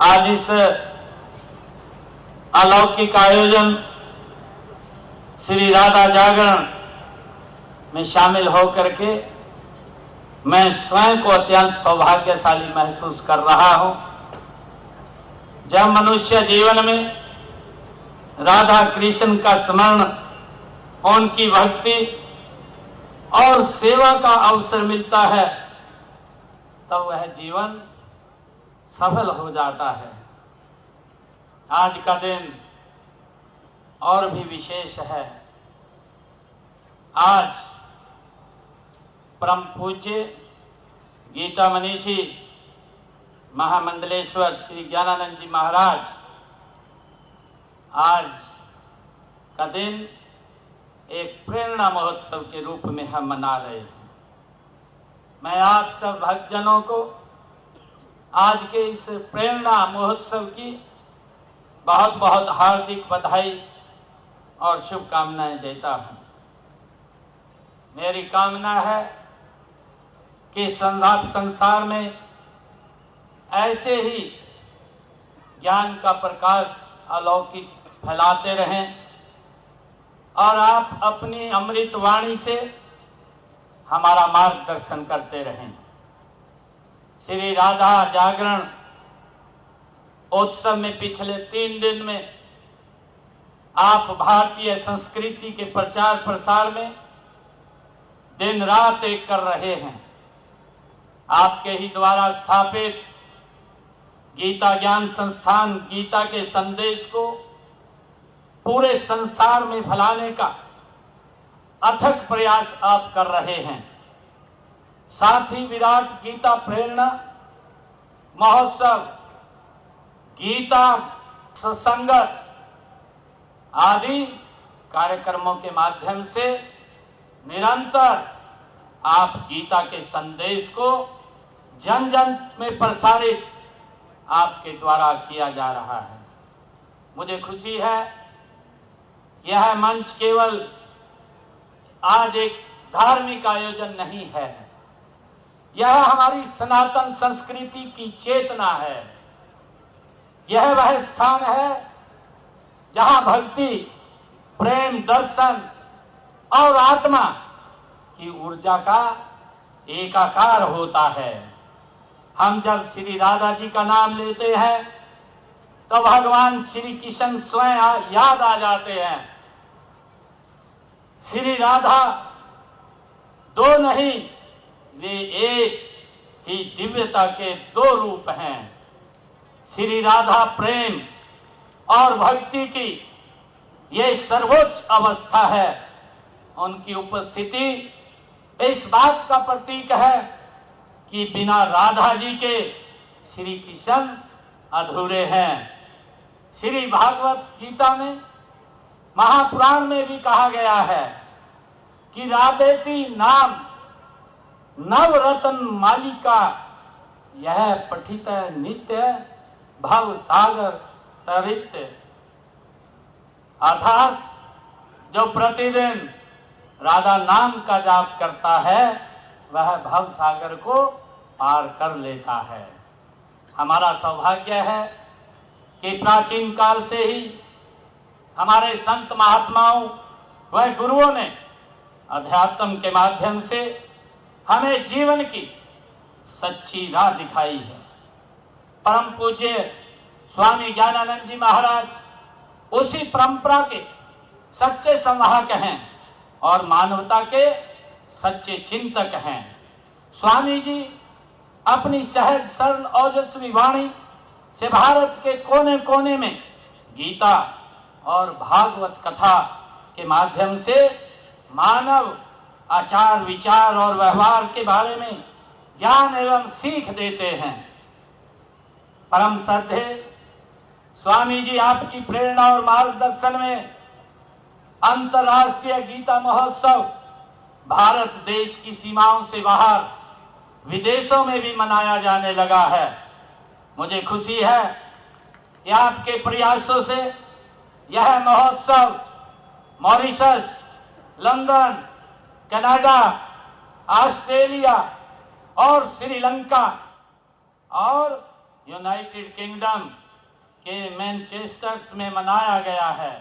आज इस अलौकिक आयोजन श्री राधा जागरण में शामिल होकर के मैं स्वयं को अत्यंत सौभाग्यशाली महसूस कर रहा हूं। जब मनुष्य जीवन में राधा कृष्ण का स्मरण, उनकी भक्ति और सेवा का अवसर मिलता है, तब वह जीवन सफल हो जाता है। आज का दिन और भी विशेष है। आज परम पूज्य गीता मनीषी महामंडलेश्वर श्री ज्ञानानंद जी महाराज आज का दिन एक प्रेरणा महोत्सव के रूप में हम मना रहे हैं। मैं आप सब भक्तजनों को आज के इस प्रेरणा महोत्सव की बहुत बहुत हार्दिक बधाई और शुभकामनाएं देता हूं। मेरी कामना है कि संसार में ऐसे ही ज्ञान का प्रकाश अलौकिक फैलाते रहें और आप अपनी अमृत वाणी से हमारा मार्गदर्शन करते रहें। श्री राधा जागरण उत्सव में पिछले 3 दिन में आप भारतीय संस्कृति के प्रचार प्रसार में दिन रात एक कर रहे हैं। आपके ही द्वारा स्थापित गीता ज्ञान संस्थान गीता के संदेश को पूरे संसार में फैलाने का अथक प्रयास आप कर रहे हैं। साथ ही विराट गीता प्रेरणा महोत्सव, गीता सत्संग आदि कार्यक्रमों के माध्यम से निरंतर आप गीता के संदेश को जन जन में प्रसारित आपके द्वारा किया जा रहा है। मुझे खुशी है, यह मंच केवल आज एक धार्मिक आयोजन नहीं है, यह हमारी सनातन संस्कृति की चेतना है। यह वह स्थान है जहां भक्ति, प्रेम, दर्शन और आत्मा की ऊर्जा का एकाकार होता है। हम जब श्री राधा जी का नाम लेते हैं तो भगवान श्री कृष्ण स्वयं याद आ जाते हैं। श्री राधा दो नहीं, वे एक ही दिव्यता के 2 रूप हैं। श्री राधा प्रेम और भक्ति की ये सर्वोच्च अवस्था है। उनकी उपस्थिति इस बात का प्रतीक है कि बिना राधा जी के श्री कृष्ण अधूरे हैं। श्री भागवत गीता में, महापुराण में भी कहा गया है कि राधेति नाम नवरत्न मालिका, यह पठित नित्य भव सागर तरित। अर्थात जो प्रतिदिन राधा नाम का जाप करता है वह भव सागर को पार कर लेता है। हमारा सौभाग्य है कि प्राचीन काल से ही हमारे संत महात्माओं व गुरुओं ने अध्यात्म के माध्यम से हमें जीवन की सच्ची राह दिखाई है। परम पूज्य स्वामी ज्ञानानंद जी महाराज उसी परंपरा के सच्चे संवाहक हैं और मानवता के सच्चे चिंतक हैं। स्वामी जी अपनी सहज सरल ओजस्वी वाणी से भारत के कोने कोने में गीता और भागवत कथा के माध्यम से मानव आचार विचार और व्यवहार के बारे में ज्ञान एवं सीख देते हैं। परम श्रद्धे स्वामी जी आपकी प्रेरणा और मार्गदर्शन में अंतर्राष्ट्रीय गीता महोत्सव भारत देश की सीमाओं से बाहर विदेशों में भी मनाया जाने लगा है। मुझे खुशी है कि आपके प्रयासों से यह महोत्सव मॉरिशस, लंदन, कनाडा, ऑस्ट्रेलिया और श्रीलंका और यूनाइटेड किंगडम के मैनचेस्टर में मनाया गया है।